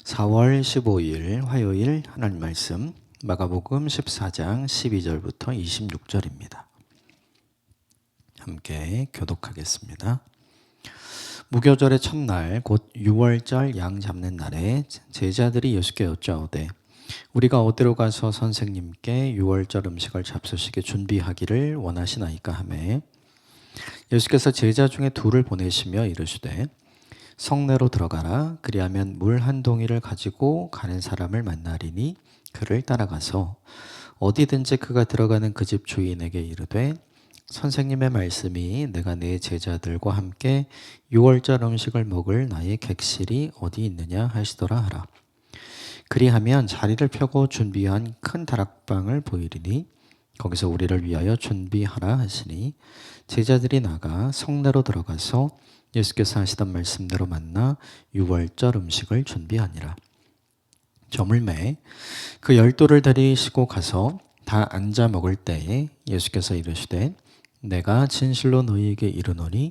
4월 15일 화요일 하나님 말씀 마가복음 14장 12절부터 26절입니다. 함께 교독하겠습니다. 무교절의 첫날 곧 유월절 양 잡는 날에 제자들이 예수께 여짜오되 우리가 어디로 가서 선생님께 유월절 음식을 잡수시게 준비하기를 원하시나이까 하매 예수께서 제자 중에 둘을 보내시며 이르시되 성내로 들어가라. 그리하면 물 한 동이를 가지고 가는 사람을 만나리니 그를 따라가서 어디든지 그가 들어가는 그 집 주인에게 이르되 선생님의 말씀이 내가 내 제자들과 함께 유월절 음식을 먹을 나의 객실이 어디 있느냐 하시더라 하라. 그리하면 자리를 펴고 준비한 큰 다락방을 보이리니 거기서 우리를 위하여 준비하라 하시니 제자들이 나가 성내로 들어가서 예수께서 하시던 말씀대로 만나 유월절 음식을 준비하니라. 저물매 그 12를 데리시고 가서 다 앉아 먹을 때에 예수께서 이르시되 내가 진실로 너희에게 이르노니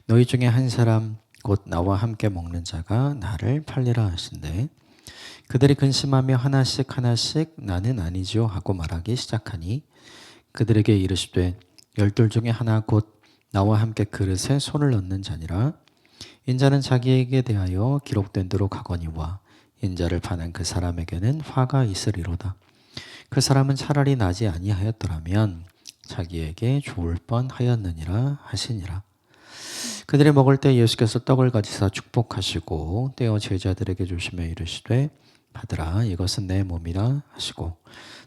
너희 중에 한 사람 곧 나와 함께 먹는 자가 나를 팔리라 하신대 그들이 근심하며 하나씩 나는 아니지요 하고 말하기 시작하니 그들에게 이르시되 12 중에 하나 곧 나와 함께 그릇에 손을 넣는 자니라. 인자는 자기에게 대하여 기록된 대로 가거니와 인자를 파는 그 사람에게는 화가 있으리로다. 그 사람은 차라리 나지 아니하였더라면 자기에게 좋을 뻔하였느니라 하시니라. 그들이 먹을 때 예수께서 떡을 가지사 축복하시고 떼어 제자들에게 주시며 이르시되 받으라 이것은 내 몸이라 하시고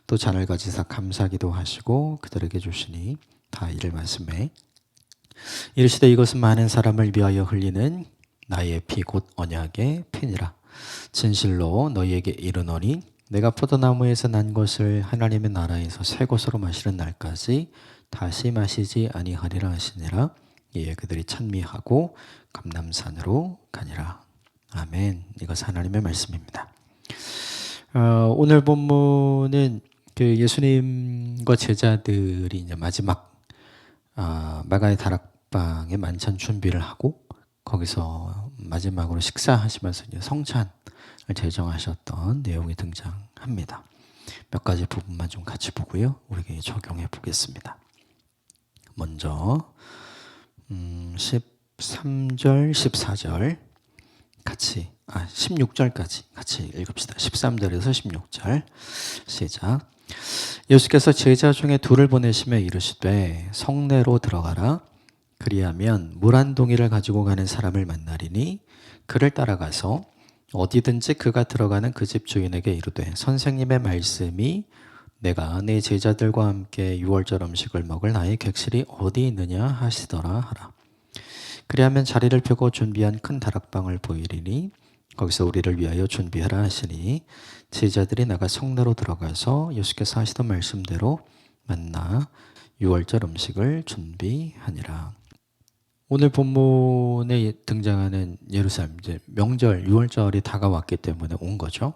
또 잔을 가지사 감사기도 하시고 그들에게 주시니 다 이를 말씀에 이르시되 이것은 많은 사람을 위하여 흘리는 나의 피 곧 언약의 피니라. 진실로 너희에게 이르노니 내가 포도나무에서 난 것을 하나님의 나라에서 새 것으로 마시는 날까지 다시 마시지 아니하리라 하시니라. 이에 그들이 찬미하고 감람산으로 가니라. 아멘. 이것은 하나님의 말씀입니다. 오늘 본문은 그 예수님과 제자들이 이제 마지막 마가의 다락방에 만찬 준비를 하고 거기서 마지막으로 식사하시면서 이제 성찬을 제정하셨던 내용이 등장합니다. 몇 가지 부분만 좀 같이 보고요. 우리에게 적용해 보겠습니다. 먼저 13절, 14절 같이 16절까지 같이 읽읍시다. 13절에서 16절 시작. 예수께서 제자 중에 둘을 보내시며 이르시되 성내로 들어가라. 그리하면 물 한 동이를 가지고 가는 사람을 만나리니 그를 따라가서 어디든지 그가 들어가는 그 집 주인에게 이르되 선생님의 말씀이 내가 내 제자들과 함께 유월절 음식을 먹을 나의 객실이 어디 있느냐 하시더라 하라. 그리하면 자리를 펴고 준비한 큰 다락방을 보이리니 거기서 우리를 위하여 준비하라 하시니 제자들이 나가 성내로 들어가서 예수께서 하시던 말씀대로 만나 유월절 음식을 준비하니라. 오늘 본문에 등장하는 예루살렘 이제 명절 유월절이 다가왔기 때문에 온 거죠.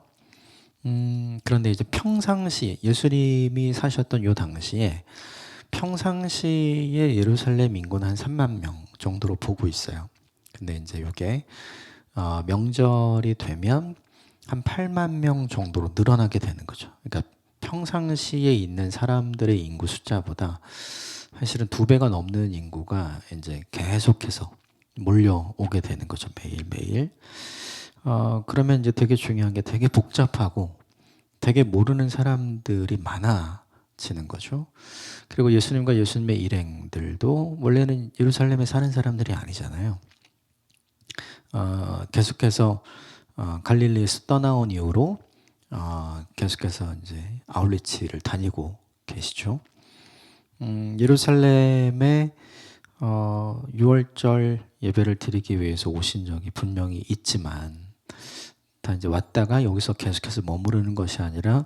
그런데 이제 평상시 예수님이 사셨던 요 당시에 평상시에 예루살렘 인구는 한 3만 명 정도로 보고 있어요. 근데 이제 이게 명절이 되면 한 8만 명 정도로 늘어나게 되는 거죠. 그러니까 평상시에 있는 사람들의 인구 숫자보다 사실은 2배가 넘는 인구가 이제 계속해서 몰려오게 되는 거죠. 매일매일. 그러면 이제 되게 중요한 게 되게 복잡하고 되게 모르는 사람들이 많아지는 거죠. 그리고 예수님과 예수님의 일행들도 원래는 예루살렘에 사는 사람들이 아니잖아요. 계속해서 갈릴리에서 떠나온 이후로 계속해서 이제 아울리치를 다니고 계시죠. 예루살렘에 유월절 예배를 드리기 위해서 오신 적이 분명히 있지만 다 이제 왔다가 여기서 계속해서 머무르는 것이 아니라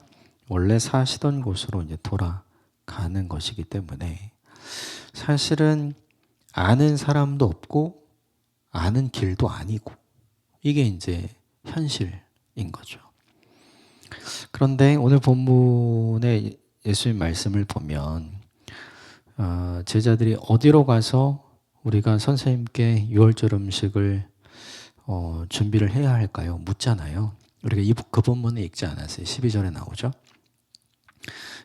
원래 사시던 곳으로 이제 돌아가는 것이기 때문에 사실은 아는 사람도 없고 아는 길도 아니고 이게 이제 현실인 거죠. 그런데 오늘 본문의 예수님 말씀을 보면 제자들이 어디로 가서 우리가 선생님께 유월절 음식을 준비를 해야 할까요? 묻잖아요. 우리가 그 본문을 읽지 않았어요. 12절에 나오죠.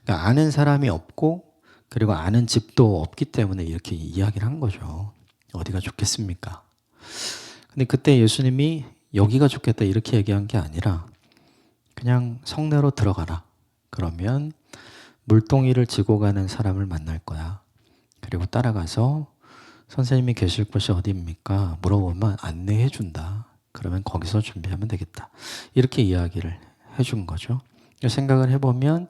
그러니까 아는 사람이 없고 그리고 아는 집도 없기 때문에 이렇게 이야기를 한 거죠. 어디가 좋겠습니까? 근데 그때 예수님이 여기가 좋겠다 이렇게 얘기한 게 아니라 그냥 성내로 들어가라. 그러면 물동이를 지고 가는 사람을 만날 거야. 그리고 따라가서 선생님이 계실 곳이 어디입니까? 물어보면 안내해 준다. 그러면 거기서 준비하면 되겠다. 이렇게 이야기를 해준 거죠. 생각을 해보면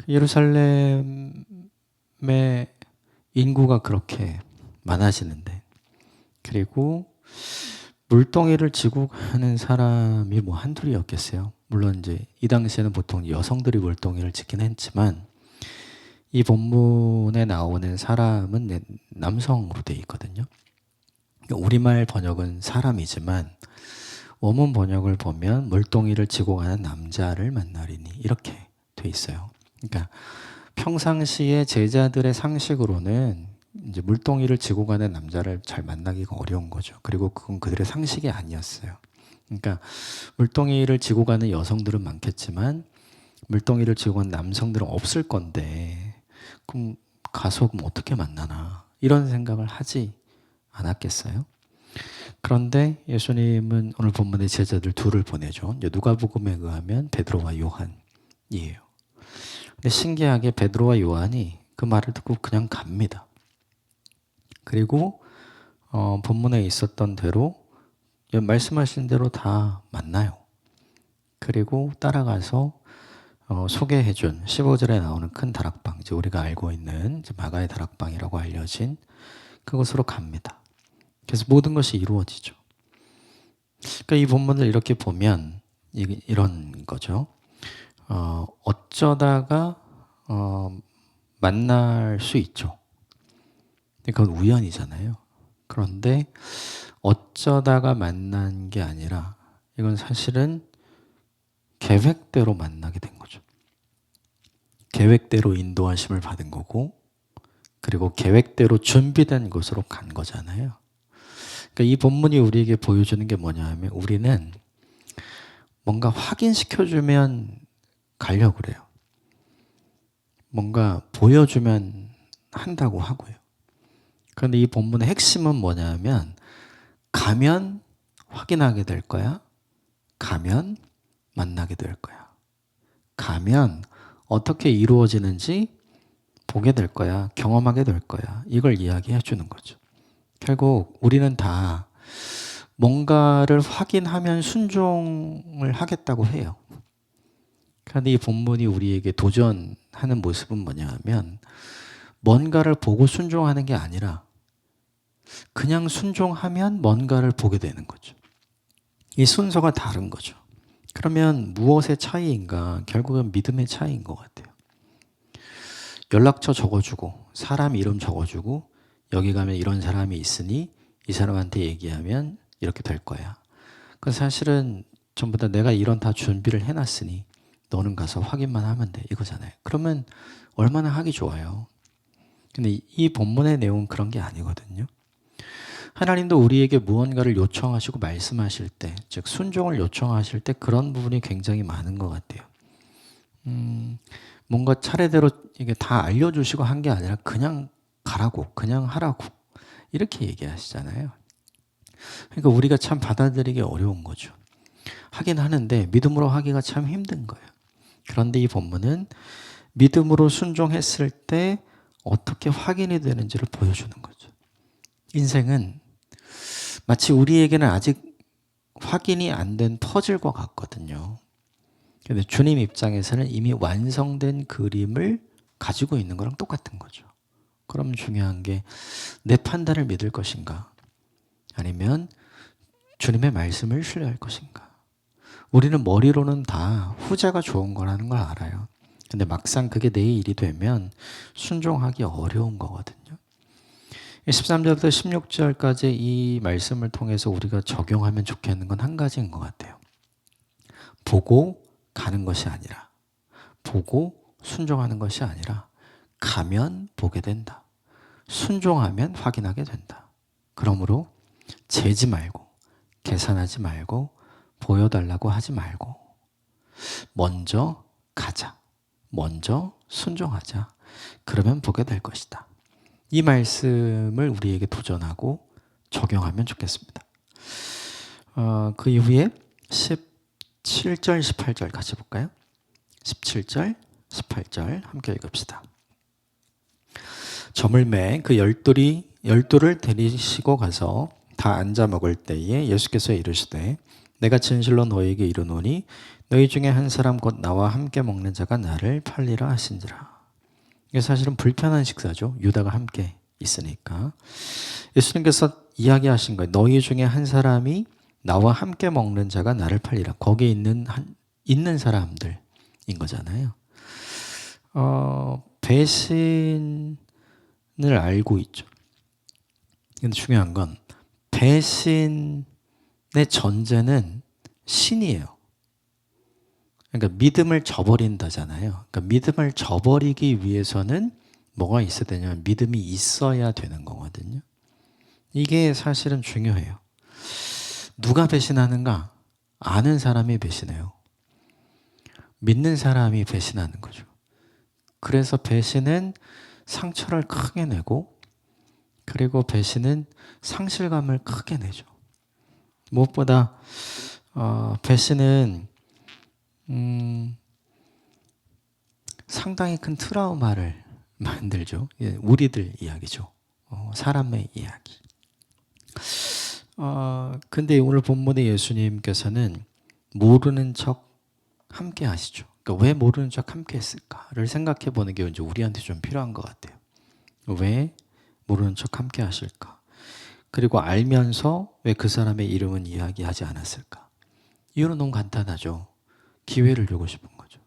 예루살렘의 인구가 그렇게 많아지는데 그리고 물동이를 지고 가는 사람이 뭐 한둘이었겠어요. 물론 이제 이 당시에는 보통 여성들이 물동이를 짓긴 했지만 이 본문에 나오는 사람은 남성으로 되어 있거든요. 우리말 번역은 사람이지만 원문 번역을 보면 물동이를 지고 가는 남자를 만나리니 이렇게 돼 있어요. 그러니까 평상시에 제자들의 상식으로는 이제 물동이를 지고 가는 남자를 잘 만나기가 어려운 거죠. 그리고 그건 그들의 상식이 아니었어요. 그러니까 물동이를 지고 가는 여성들은 많겠지만 물동이를 지고 가는 남성들은 없을 건데 그럼 가서 그럼 어떻게 만나나 이런 생각을 하지 않았겠어요? 그런데 예수님은 오늘 본문의 제자들 둘을 보내죠. 누가복음에 의하면 베드로와 요한이에요. 근데 신기하게 베드로와 요한이 그 말을 듣고 그냥 갑니다. 그리고 본문에 있었던 대로 말씀하신 대로 다 만나요. 그리고 따라가서 소개해준 15절에 나오는 큰 다락방, 이제 우리가 알고 있는 마가의 다락방이라고 알려진 그곳으로 갑니다. 그래서 모든 것이 이루어지죠. 그러니까 이 본문을 이렇게 보면 이런 거죠. 어쩌다가 만날 수 있죠. 그건 우연이잖아요. 그런데 어쩌다가 만난 게 아니라 이건 사실은 계획대로 만나게 된 거죠. 계획대로 인도하심을 받은 거고 그리고 계획대로 준비된 곳으로 간 거잖아요. 그러니까 이 본문이 우리에게 보여주는 게 뭐냐 하면 우리는 뭔가 확인시켜주면 가려고 그래요. 뭔가 보여주면 한다고 하고요. 그런데 이 본문의 핵심은 뭐냐 하면 가면 확인하게 될 거야. 가면 만나게 될 거야. 가면 어떻게 이루어지는지 보게 될 거야. 경험하게 될 거야. 이걸 이야기해 주는 거죠. 결국 우리는 다 뭔가를 확인하면 순종을 하겠다고 해요. 그런데 이 본문이 우리에게 도전하는 모습은 뭐냐 하면 뭔가를 보고 순종하는 게 아니라 그냥 순종하면 뭔가를 보게 되는 거죠. 이 순서가 다른 거죠. 그러면 무엇의 차이인가? 결국은 믿음의 차이인 것 같아요. 연락처 적어주고 사람 이름 적어주고 여기 가면 이런 사람이 있으니 이 사람한테 얘기하면 이렇게 될 거야. 그 사실은 전부 다 내가 이런 다 준비를 해놨으니 너는 가서 확인만 하면 돼 이거잖아요. 그러면 얼마나 하기 좋아요. 근데 이 본문의 내용은 그런 게 아니거든요. 하나님도 우리에게 무언가를 요청하시고 말씀하실 때, 즉 순종을 요청하실 때 그런 부분이 굉장히 많은 것 같아요. 뭔가 차례대로 이게 다 알려주시고 한 게 아니라 그냥 가라고, 그냥 하라고 이렇게 얘기하시잖아요. 그러니까 우리가 참 받아들이기 어려운 거죠. 하긴 하는데 믿음으로 하기가 참 힘든 거예요. 그런데 이 본문은 믿음으로 순종했을 때 어떻게 확인이 되는지를 보여주는 거죠. 인생은 마치 우리에게는 아직 확인이 안 된 퍼즐과 같거든요. 근데 주님 입장에서는 이미 완성된 그림을 가지고 있는 거랑 똑같은 거죠. 그럼 중요한 게 내 판단을 믿을 것인가? 아니면 주님의 말씀을 신뢰할 것인가? 우리는 머리로는 다 후자가 좋은 거라는 걸 알아요. 근데 막상 그게 내 일이 되면 순종하기 어려운 거거든요. 13절부터 16절까지 이 말씀을 통해서 우리가 적용하면 좋겠는 건 한 가지인 것 같아요. 보고 가는 것이 아니라, 보고 순종하는 것이 아니라 가면 보게 된다. 순종하면 확인하게 된다. 그러므로 재지 말고 계산하지 말고 보여달라고 하지 말고 먼저 가자. 먼저 순종하자. 그러면 보게 될 것이다. 이 말씀을 우리에게 도전하고 적용하면 좋겠습니다. 그 이후에 17절, 18절 같이 볼까요? 17절, 18절 함께 읽읍시다. 저물매 그 열두를 데리시고 가서 다 앉아 먹을 때에 예수께서 이르시되 내가 진실로 너희에게 이르노니 너희 중에 한 사람 곧 나와 함께 먹는 자가 나를 팔리라 하신지라. 이게 사실은 불편한 식사죠. 유다가 함께 있으니까. 예수님께서 이야기하신 거예요. 너희 중에 한 사람이 나와 함께 먹는 자가 나를 팔리라. 거기에 있는 사람들인 거잖아요. 배신을 알고 있죠. 근데 중요한 건 배신의 전제는 신이에요. 그러니까 믿음을 저버린다잖아요. 그러니까 믿음을 저버리기 위해서는 뭐가 있어야 되냐면 믿음이 있어야 되는 거거든요. 이게 사실은 중요해요. 누가 배신하는가? 아는 사람이 배신해요. 믿는 사람이 배신하는 거죠. 그래서 배신은 상처를 크게 내고 그리고 배신은 상실감을 크게 내죠. 무엇보다 배신은 상당히 큰 트라우마를 만들죠. 우리들 이야기죠. 사람의 이야기. 근데 오늘 본문의 예수님께서는 모르는 척 함께 하시죠. 그러니까 왜 모르는 척 함께 했을까를 생각해 보는 게 이제 우리한테 좀 필요한 것 같아요. 왜 모르는 척 함께 하실까? 그리고 알면서 왜 그 사람의 이름은 이야기하지 않았을까? 이유는 너무 간단하죠. 기회를 주고 싶은 거죠.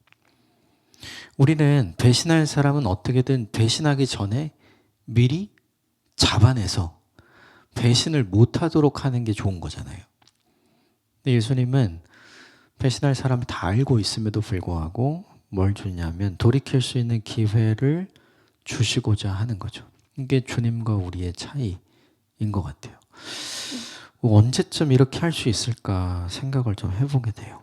우리는 배신할 사람은 어떻게든 배신하기 전에 미리 잡아내서 배신을 못하도록 하는 게 좋은 거잖아요. 근데 예수님은 배신할 사람을 다 알고 있음에도 불구하고 뭘 주냐면 돌이킬 수 있는 기회를 주시고자 하는 거죠. 이게 주님과 우리의 차이인 것 같아요. 언제쯤 이렇게 할 수 있을까 생각을 좀 해보게 돼요.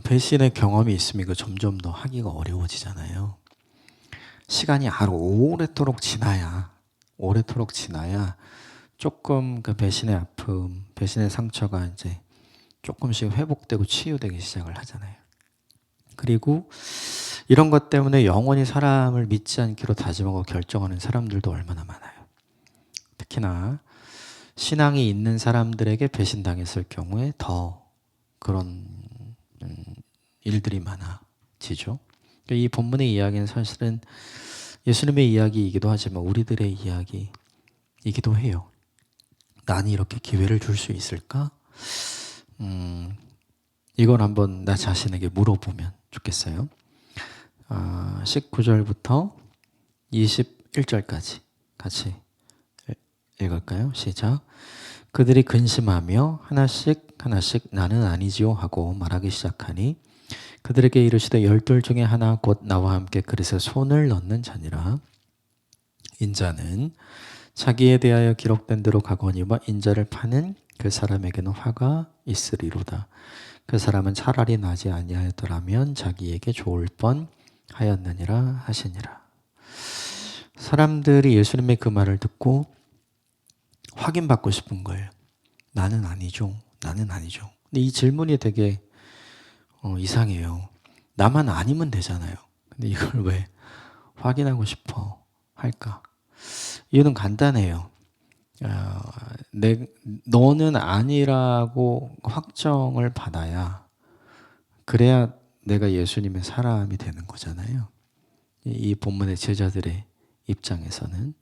배신의 경험이 있으면 이거 점점 더 하기가 어려워지잖아요. 시간이 오래도록 지나야 조금 그 배신의 아픔, 배신의 상처가 이제 조금씩 회복되고 치유되기 시작을 하잖아요. 그리고 이런 것 때문에 영원히 사람을 믿지 않기로 다짐하고 결정하는 사람들도 얼마나 많아요. 특히나 신앙이 있는 사람들에게 배신당했을 경우에 더 그런 일들이 많아지죠. 이 본문의 이야기는 사실은 예수님의 이야기이기도 하지만 우리들의 이야기이기도 해요. 나는 이렇게 기회를 줄 수 있을까? 이걸 한번 나 자신에게 물어보면 좋겠어요. 19절부터 21절까지 같이 읽을까요? 시작. 그들이 근심하며 하나씩 나는 아니지요 하고 말하기 시작하니 그들에게 이르시되 열둘 중에 하나 곧 나와 함께 그릇에 손을 넣는 자니라. 인자는 자기에 대하여 기록된 대로 가거니와 인자를 파는 그 사람에게는 화가 있으리로다. 그 사람은 차라리 나지 아니하였더라면 자기에게 좋을 뻔하였느니라 하시니라. 사람들이 예수님의 그 말을 듣고 확인받고 싶은 거예요. 나는 아니죠. 근데 이 질문이 되게 이상해요. 나만 아니면 되잖아요. 근데 이걸 왜 확인하고 싶어 할까? 이유는 간단해요. 너는 아니라고 확정을 받아야 그래야 내가 예수님의 사람이 되는 거잖아요. 이 본문의 제자들의 입장에서는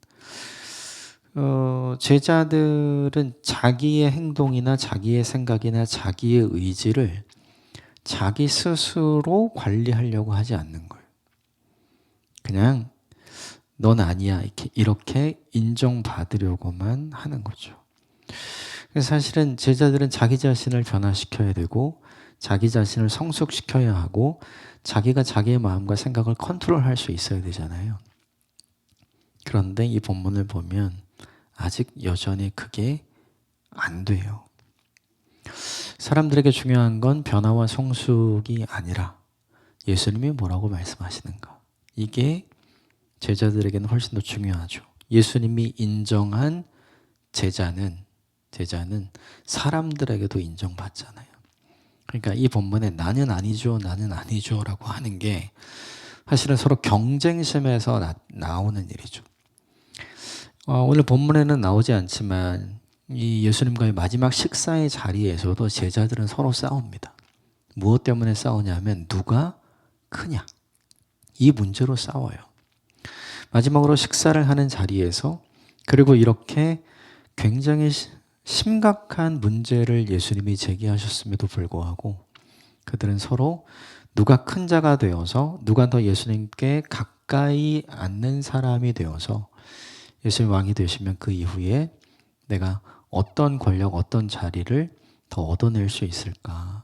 제자들은 자기의 행동이나 자기의 생각이나 자기의 의지를 자기 스스로 관리하려고 하지 않는 거예요. 그냥 넌 아니야 이렇게 인정받으려고만 하는 거죠. 그래서 사실은 제자들은 자기 자신을 변화시켜야 되고 자기 자신을 성숙시켜야 하고 자기가 자기의 마음과 생각을 컨트롤할 수 있어야 되잖아요. 그런데 이 본문을 보면 아직 여전히 그게 안 돼요. 사람들에게 중요한 건 변화와 성숙이 아니라 예수님이 뭐라고 말씀하시는가. 이게 제자들에게는 훨씬 더 중요하죠. 예수님이 인정한 제자는 사람들에게도 인정받잖아요. 그러니까 이 본문에 나는 아니죠, 나는 아니죠 라고 하는 게 사실은 서로 경쟁심에서 나오는 일이죠. 오늘 본문에는 나오지 않지만 이 예수님과의 마지막 식사의 자리에서도 제자들은 서로 싸웁니다. 무엇 때문에 싸우냐면 누가 크냐, 이 문제로 싸워요. 마지막으로 식사를 하는 자리에서, 그리고 이렇게 굉장히 심각한 문제를 예수님이 제기하셨음에도 불구하고 그들은 서로 누가 큰 자가 되어서, 누가 더 예수님께 가까이 앉는 사람이 되어서 예수님 왕이 되시면 그 이후에 내가 어떤 권력, 어떤 자리를 더 얻어낼 수 있을까.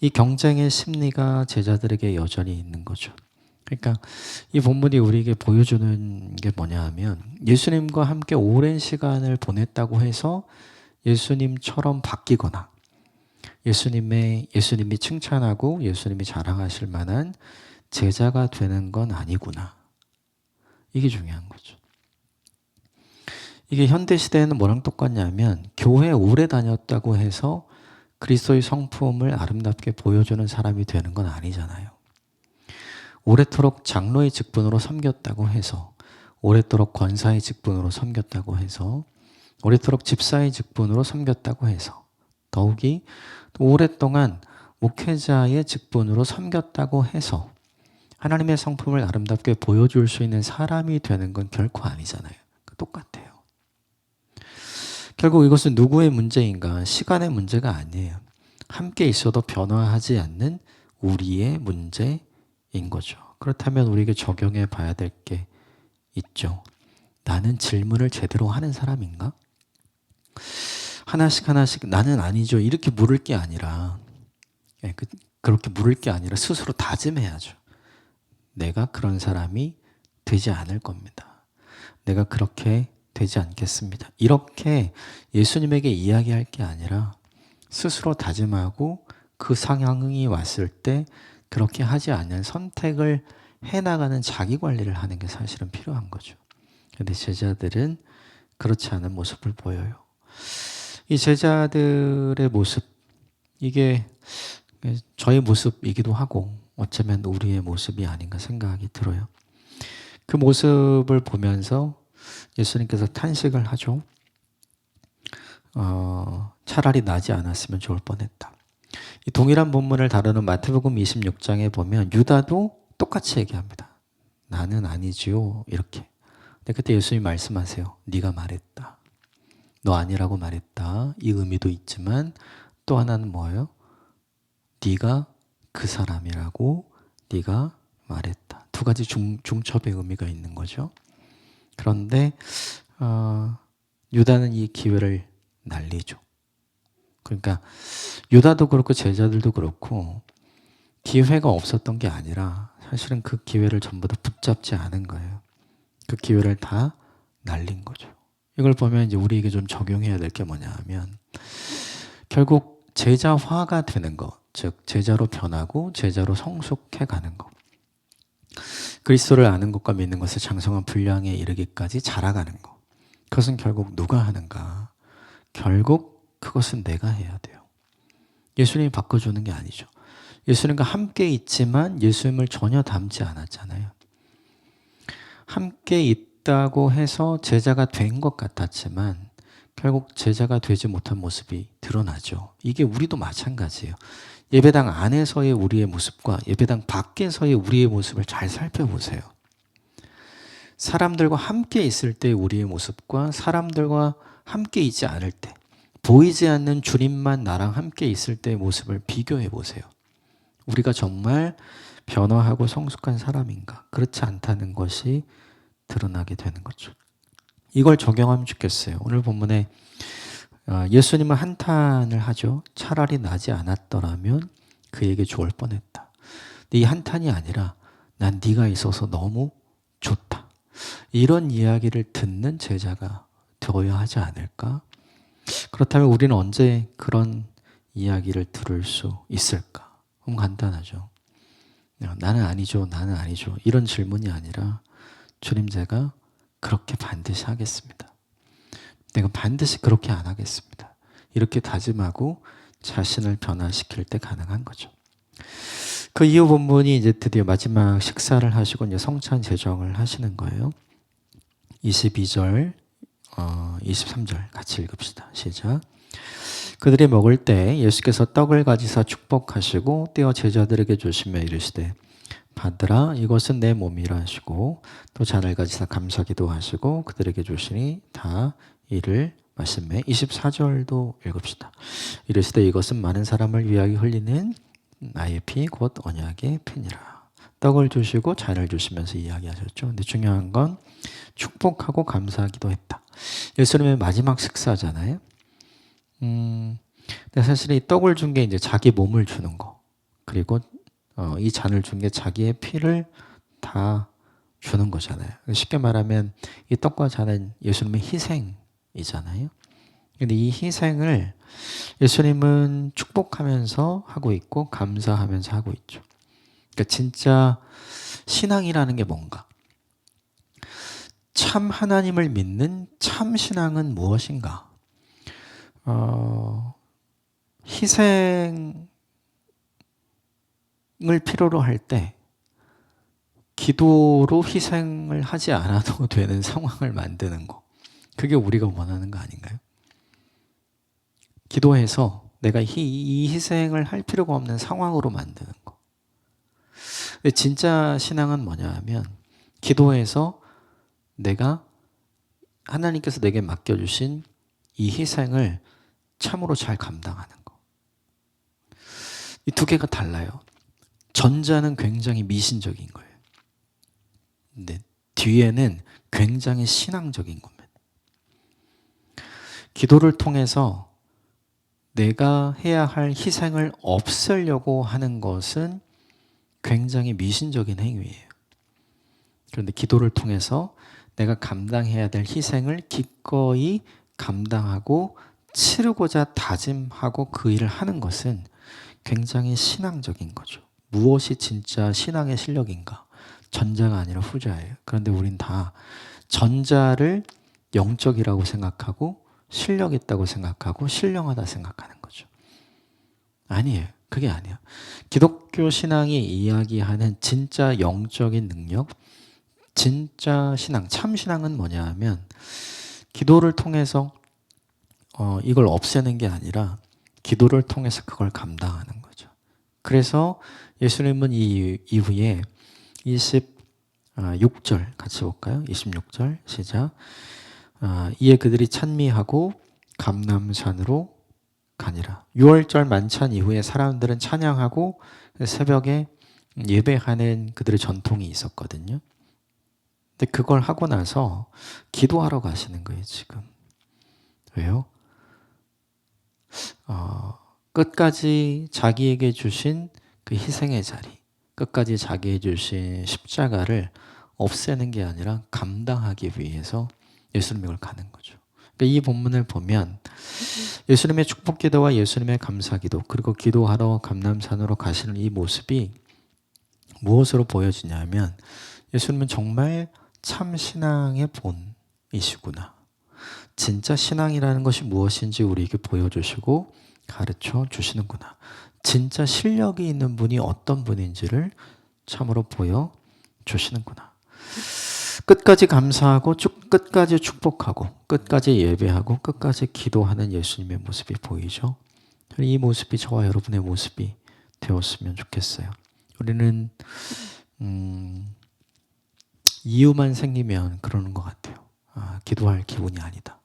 이 경쟁의 심리가 제자들에게 여전히 있는 거죠. 그러니까 이 본문이 우리에게 보여주는 게 뭐냐 하면, 예수님과 함께 오랜 시간을 보냈다고 해서 예수님처럼 바뀌거나 예수님이 칭찬하고 예수님이 자랑하실 만한 제자가 되는 건 아니구나. 이게 중요한 거죠. 이게 현대시대에는 뭐랑 똑같냐면, 교회 오래 다녔다고 해서 그리스도의 성품을 아름답게 보여주는 사람이 되는 건 아니잖아요. 오래도록 장로의 직분으로 섬겼다고 해서, 오래도록 권사의 직분으로 섬겼다고 해서, 오래도록 집사의 직분으로 섬겼다고 해서, 더욱이 또 오랫동안 목회자의 직분으로 섬겼다고 해서 하나님의 성품을 아름답게 보여줄 수 있는 사람이 되는 건 결코 아니잖아요. 똑같아요. 결국 이것은 누구의 문제인가? 시간의 문제가 아니에요. 함께 있어도 변화하지 않는 우리의 문제인 거죠. 그렇다면 우리에게 적용해 봐야 될 게 있죠. 나는 질문을 제대로 하는 사람인가? 하나씩 나는 아니죠, 이렇게 물을 게 아니라, 그렇게 물을 게 아니라 스스로 다짐해야죠. 내가 그런 사람이 되지 않을 겁니다. 내가 그렇게 되지 않겠습니다. 이렇게 예수님에게 이야기할 게 아니라 스스로 다짐하고 그 상황이 왔을 때 그렇게 하지 않는 선택을 해나가는 자기 관리를 하는 게 사실은 필요한 거죠. 그런데 제자들은 그렇지 않은 모습을 보여요. 이 제자들의 모습, 이게 저의 모습이기도 하고 어쩌면 우리의 모습이 아닌가 생각이 들어요. 그 모습을 보면서 예수님께서 탄식을 하죠. 차라리 나지 않았으면 좋을 뻔했다. 이 동일한 본문을 다루는 마태복음 26장에 보면 유다도 똑같이 얘기합니다. 나는 아니지요, 이렇게. 근데 그때 예수님이 말씀하세요. 네가 말했다. 너 아니라고 말했다. 이 의미도 있지만 또 하나는 뭐예요? 네가 그 사람이라고 네가 말했다. 두 가지 중첩의 의미가 있는 거죠. 그런데 유다는 이 기회를 날리죠. 그러니까 유다도 그렇고 제자들도 그렇고 기회가 없었던 게 아니라 사실은 그 기회를 전부 다 붙잡지 않은 거예요. 그 기회를 다 날린 거죠. 이걸 보면 이제 우리에게 좀 적용해야 될 게 뭐냐 하면, 결국 제자화가 되는 것, 즉 제자로 변하고 제자로 성숙해 가는 것, 그리스도를 아는 것과 믿는 것을 장성한 분량에 이르기까지 자라가는 것, 그것은 결국 누가 하는가? 결국 그것은 내가 해야 돼요. 예수님이 바꿔주는 게 아니죠. 예수님과 함께 있지만 예수님을 전혀 닮지 않았잖아요. 함께 있다고 해서 제자가 된 것 같았지만 결국 제자가 되지 못한 모습이 드러나죠. 이게 우리도 마찬가지예요. 예배당 안에서의 우리의 모습과 예배당 밖에서의 우리의 모습을 잘 살펴보세요. 사람들과 함께 있을 때 우리의 모습과 사람들과 함께 있지 않을 때, 보이지 않는 주님만 나랑 함께 있을 때의 모습을 비교해 보세요. 우리가 정말 변화하고 성숙한 사람인가? 그렇지 않다는 것이 드러나게 되는 거죠. 이걸 적용하면 좋겠어요. 오늘 본문에 예수님은 한탄을 하죠. 차라리 나지 않았더라면 그에게 좋을 뻔했다. 근데 이 한탄이 아니라 난 네가 있어서 너무 좋다. 이런 이야기를 듣는 제자가 되어야 하지 않을까? 그렇다면 우리는 언제 그런 이야기를 들을 수 있을까? 너무 간단하죠. 나는 아니죠. 나는 아니죠. 이런 질문이 아니라 주님 제가 그렇게 반드시 하겠습니다. 내가 반드시 그렇게 안 하겠습니다. 이렇게 다짐하고 자신을 변화시킬 때 가능한 거죠. 그 이후 본문이 이제 드디어 마지막 식사를 하시고 이제 성찬 제정을 하시는 거예요. 22절, 23절 같이 읽읍시다. 시작. 그들이 먹을 때 예수께서 떡을 가지사 축복하시고 떼어 제자들에게 주시며 이르시되 받으라 이것은 내 몸이라 하시고 또 잔을 가지사 감사기도 하시고 그들에게 주시니 다 이를 마시매. 24절도 읽읍시다. 이르시되 이것은 많은 사람을 위하여 흘리는 나의 피 곧 언약의 피니라. 떡을 주시고 잔을 주시면서 이야기하셨죠. 근데 중요한 건 축복하고 감사하기도 했다. 예수님의 마지막 식사잖아요. 근데 사실 이 떡을 준 게 이제 자기 몸을 주는 거, 그리고 이 잔을 준 게 자기의 피를 다 주는 거잖아요. 쉽게 말하면 이 떡과 잔은 예수님의 희생이잖아요. 근데 이 희생을 예수님은 축복하면서 하고 있고 감사하면서 하고 있죠. 그러니까 진짜 신앙이라는 게 뭔가? 참 하나님을 믿는 참 신앙은 무엇인가? 희생을 필요로 할 때 기도로 희생을 하지 않아도 되는 상황을 만드는 거. 그게 우리가 원하는 거 아닌가요? 기도해서 내가 이 희생을 할 필요가 없는 상황으로 만드는 거. 근데 진짜 신앙은 뭐냐 하면 기도해서 내가 하나님께서 내게 맡겨주신 이 희생을 참으로 잘 감당하는 거. 이 두 개가 달라요. 전자는 굉장히 미신적인 거예요. 근데 뒤에는 굉장히 신앙적인 겁니다. 기도를 통해서 내가 해야 할 희생을 없애려고 하는 것은 굉장히 미신적인 행위예요. 그런데 기도를 통해서 내가 감당해야 될 희생을 기꺼이 감당하고 치르고자 다짐하고 그 일을 하는 것은 굉장히 신앙적인 거죠. 무엇이 진짜 신앙의 실력인가? 전자가 아니라 후자예요. 그런데 우린 다 전자를 영적이라고 생각하고 실력 있다고 생각하고 신령하다 생각하는 거죠. 아니에요. 그게 아니야. 기독교 신앙이 이야기하는 진짜 영적인 능력, 진짜 신앙, 참 신앙은 뭐냐 하면 기도를 통해서 이걸 없애는 게 아니라 기도를 통해서 그걸 감당하는 거죠. 그래서 예수님은 이 이후에 26절 같이 볼까요? 26절 시작. 이에 그들이 찬미하고 감람산으로 가니라. 6월절 만찬 이후에 사람들은 찬양하고 새벽에 예배하는 그들의 전통이 있었거든요. 근데 그걸 하고 나서 기도하러 가시는 거예요, 지금. 왜요? 끝까지 자기에게 주신 그 희생의 자리, 끝까지 자기에게 주신 십자가를 없애는 게 아니라 감당하기 위해서 예수님을 가는 거죠. 그러니까 이 본문을 보면 예수님의 축복 기도와 예수님의 감사 기도, 그리고 기도하러 감람산으로 가시는 이 모습이 무엇으로 보여지냐면 예수님은 정말 참 신앙의 본이시구나. 진짜 신앙이라는 것이 무엇인지 우리에게 보여주시고 가르쳐 주시는구나. 진짜 실력이 있는 분이 어떤 분인지를 참으로 보여주시는구나. 끝까지 감사하고 끝까지 축복하고 끝까지 예배하고 끝까지 기도하는 예수님의 모습이 보이죠. 이 모습이 저와 여러분의 모습이 되었으면 좋겠어요. 우리는 이유만 생기면 그러는 것 같아요. 기도할 기분이 아니다.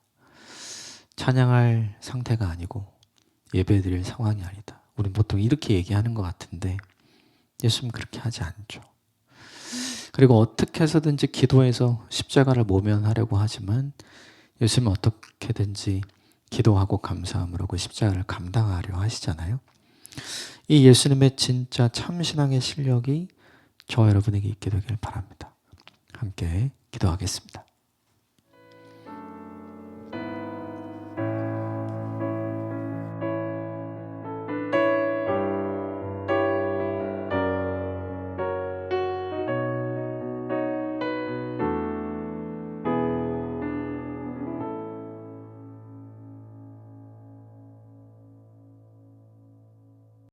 찬양할 상태가 아니고 예배드릴 상황이 아니다. 우린 보통 이렇게 얘기하는 것 같은데 예수님은 그렇게 하지 않죠. 그리고 어떻게 해서든지 기도해서 십자가를 모면하려고 하지만 예수님은 어떻게든지 기도하고 감사함으로 그 십자가를 감당하려 하시잖아요. 이 예수님의 진짜 참신앙의 실력이 저와 여러분에게 있게 되길 바랍니다. 함께 기도하겠습니다.